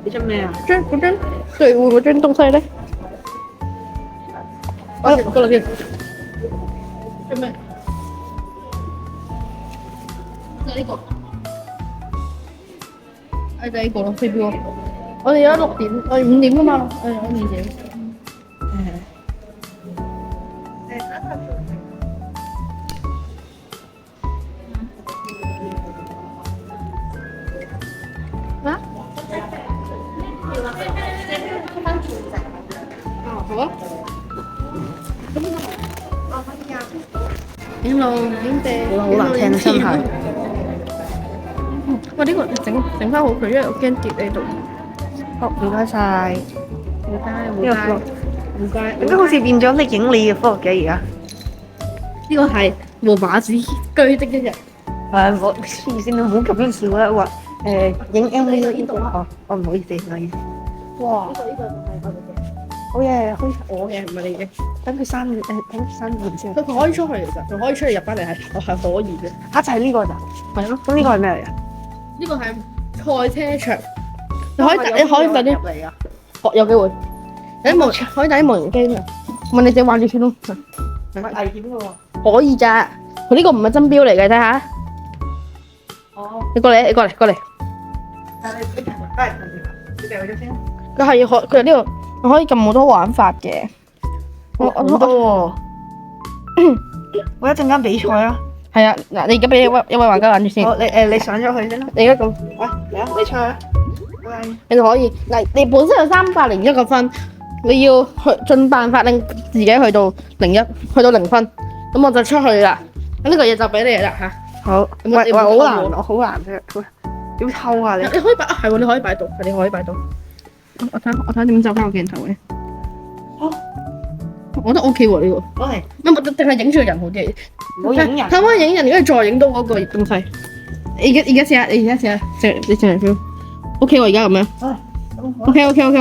你張咩啊？嗰張最換嗰張東西咧，我過嚟先。張咩？就呢個，就呢個咯，飛鏢。我哋有6點，我哋5點㗎嘛，我5點。好啊。Hello，影地。好難聽真係。哇！呢個整翻好佢，因為我驚跌喺度。好，唔該晒。唔該。點解好似變咗你影你嘅 vlog 嘅而家？呢個係和馬子居的一日。我黐線，你唔好咁樣笑啦！話影 MV 呢度啊，我唔好意思，唔好意思。哇！呢個就係我哋嘅。好嘢，可以我嘅唔係你嘅。等佢閂門先。佢可以出去其實，佢可以出去入翻嚟係可以嘅。嚇就係呢個咋？係咯，咁呢個係咩嚟啊？呢個係賽車場，你可以帶啲入嚟啊！有機會。可以帶啲無人機啊！問你自己玩住先咯。危險嘅喎。可以咋？佢呢個唔係真錶嚟嘅，睇下。哦。你過嚟。但係你平日都係平時你掉咗先。佢呢度可以撳好多玩法嘅。好多喎！我一陣間比賽啊！係啊，嗱，你而家俾一位玩家玩住先。好，你上咗去先啦。你而家咁，喂，嚟啊！你出去啊！喂，你就可以嗱，你本身有301個分，你要去盡辦法令自己去到01，去到0分，咁我就出去啦。咁呢個嘢就俾你啦嚇。好。喂，好難，我好難啫。點偷啊你？你可以擺啊，係喎，你可以擺到，你可以擺到。我睇點走翻個鏡頭嘅。好，我覺得 OK 喎呢個。攞嚟。咁定係影住個人好啲？唔好影人。睇翻影人，如果你再影到嗰個東西，你而家試下，你上嚟 feel。OK 喎，而家咁樣。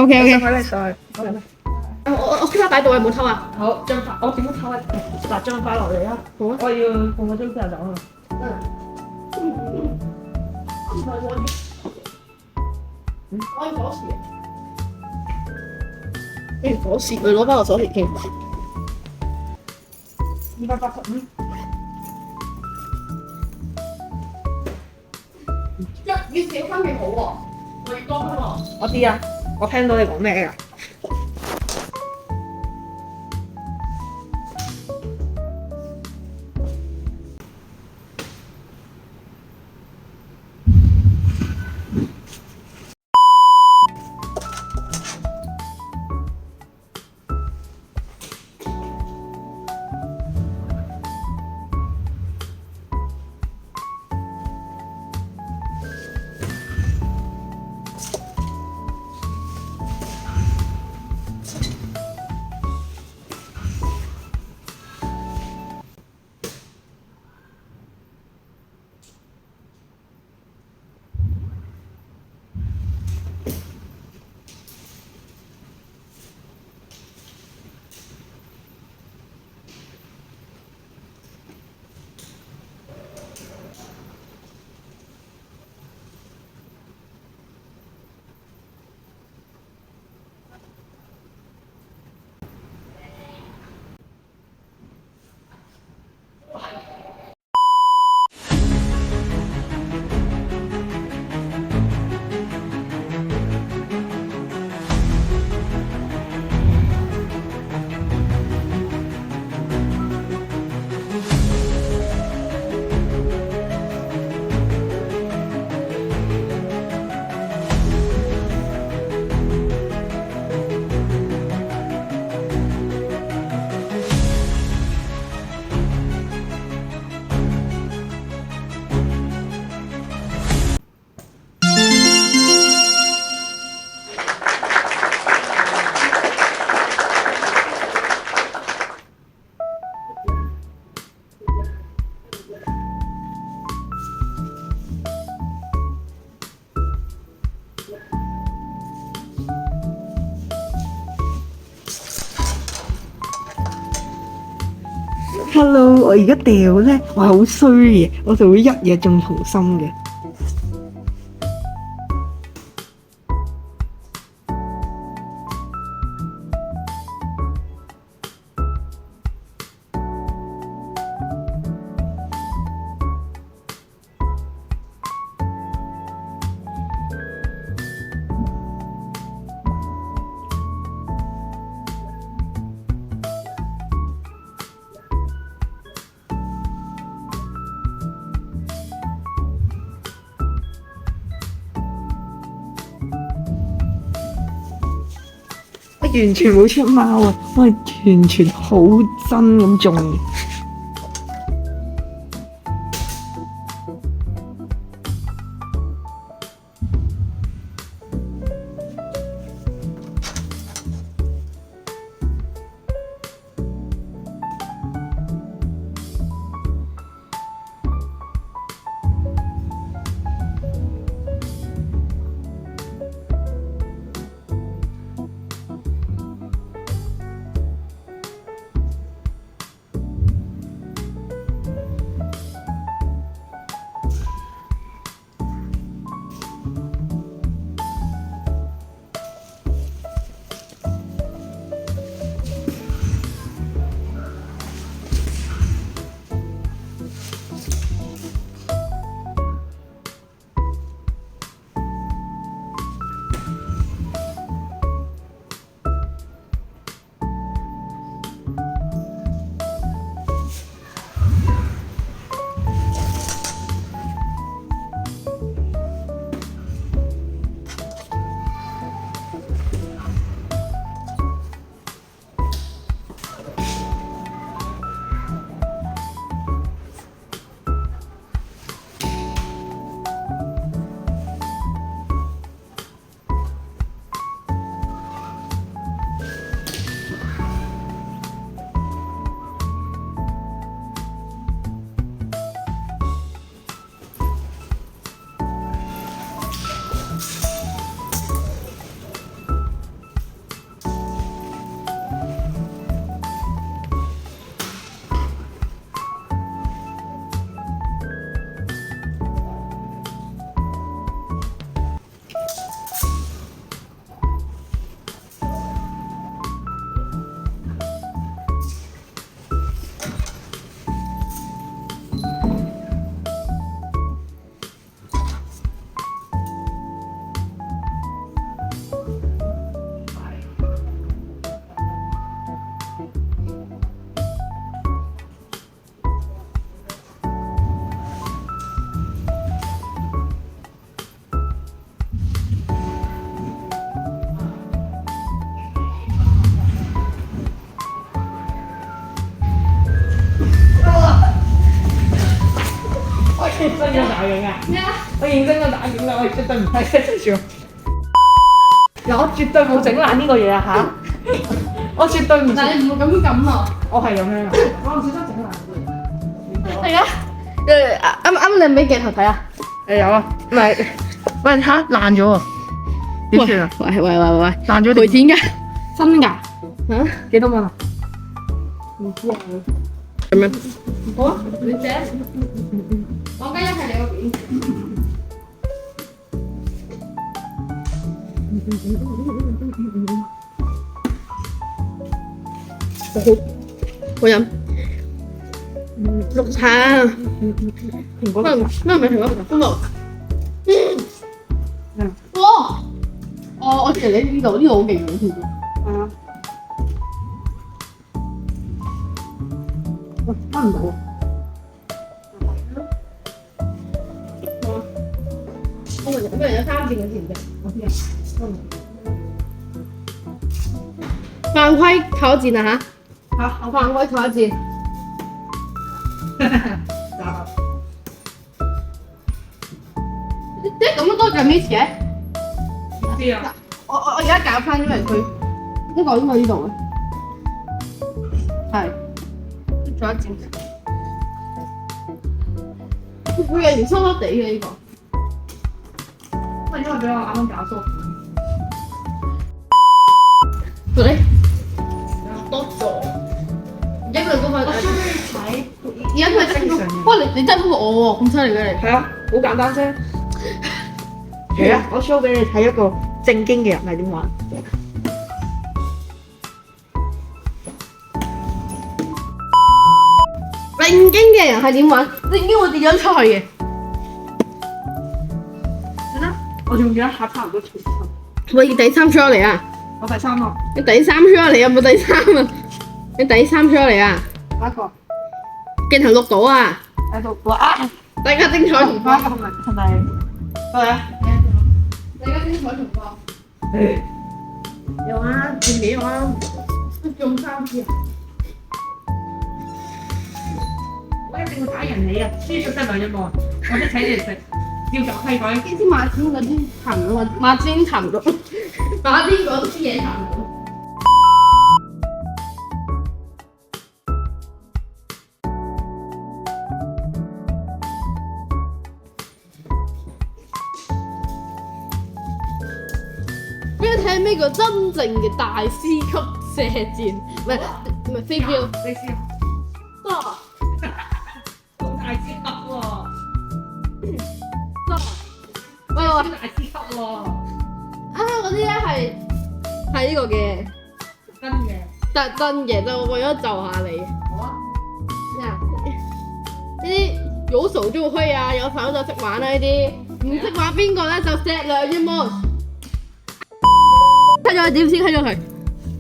OK。你上去。我即刻擺到，有冇偷啊？好，我點樣偷啊？嗱，張快落嚟啦。好啊。我要半個鐘之後走啊。我要鎖匙。鎖匙，你攞翻個鎖匙先。285。越少分越好喎，越多分喎。我知啊，我聽到你講咩㗎。Hello，我而家掉咧，我係好衰嘅，我就會一夜中紅心嘅。我完全冇出貓啊！我係完全好真咁中嘅。認真咁打點啦，我絕對唔係笑。嗱，我絕對冇整爛呢個嘢啊嚇！我絕對唔。但係你唔會咁撳啊！我係咁樣啊！我唔小心整爛嘅。係啊！啱你俾鏡頭睇啊！有啊，唔係，喂嚇爛咗喎，點算啊？喂，爛咗賠錢㗎，真㗎？嚇幾多蚊啊？唔知啊。咁樣好啊，你借。我今日係你嗰邊。好飲。綠茶啊！蘋果。咩唔係蘋果？菠蘿。哇！我知你呢度好勁嘅，知唔知？係啊。喂，翻唔到。我有3件嘅錢嘅，我知啊。犯規考戰啊嚇！嚇，我犯規考戰。即係咁樣多咗 miss 嘅？唔知啊。我而家搞翻，因為佢呢個應該呢度嘅，係仲有一件，佢有條濕濕地嘅呢個。因為俾我啱啱搞錯。嚟，多咗。而家佢嗰個，而家佢真係，哇！你真係好過我喎，咁犀利嘅你。係啊，好簡單啫。嚟啊！我 show 俾你睇一個正經嘅人係點玩。正經嘅人係點玩？正經會跌咗出去嘅。係啦，我仲記得下差唔多全身。喂，第三出嚟啊！我第3個。你第三出嚟啊？冇第三啊！你第三出嚟啊！下一個。鏡頭錄到啊！喺度哇！大家精彩重播。係咪？係啊。大家精彩重播。有啊，見面啊。中3次啊！我一定會打贏你啊！輸咗得2一個，我都請你哋食，要做規矩。呢支馬天嗰啲藤啊，馬天藤咯，馬天嗰支嘢藤。俾你睇咩叫真正嘅大師級射箭，唔係飛鏢。你試下。好大師級喎！喂，大師級喎！嗰啲咧係呢個嘅，真嘅。真嘅，就為咗就下你。好啊。呢啲有手就會啊，有手就識玩啊！呢啲唔識玩邊個咧就錫兩隻毛。cut 咗佢點先 cut 咗佢？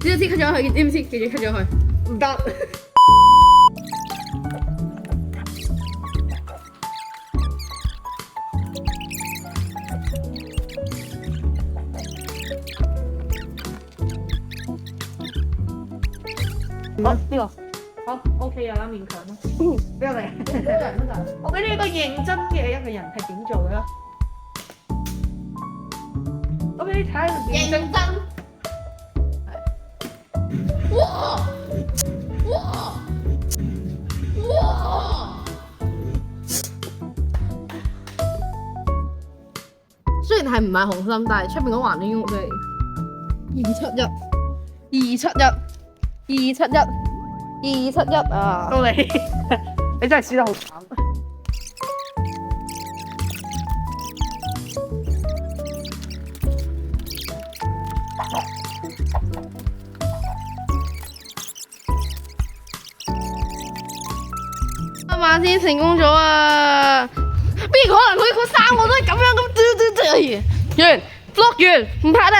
點先 cut 咗佢？點先記住 cut 咗佢？唔得。好呢個，好 OK 啊啦，勉強啦。俾我嚟，我俾你一個認真嘅一個人係點做嘅啦。我俾你睇下認真。哇！雖然係唔係紅心，但係出邊嗰環境真係271啊！到你，你真係輸得好慘。馬先成功咗啊！邊可能佢3個都係咁樣咁完 vlog 完唔拍啦。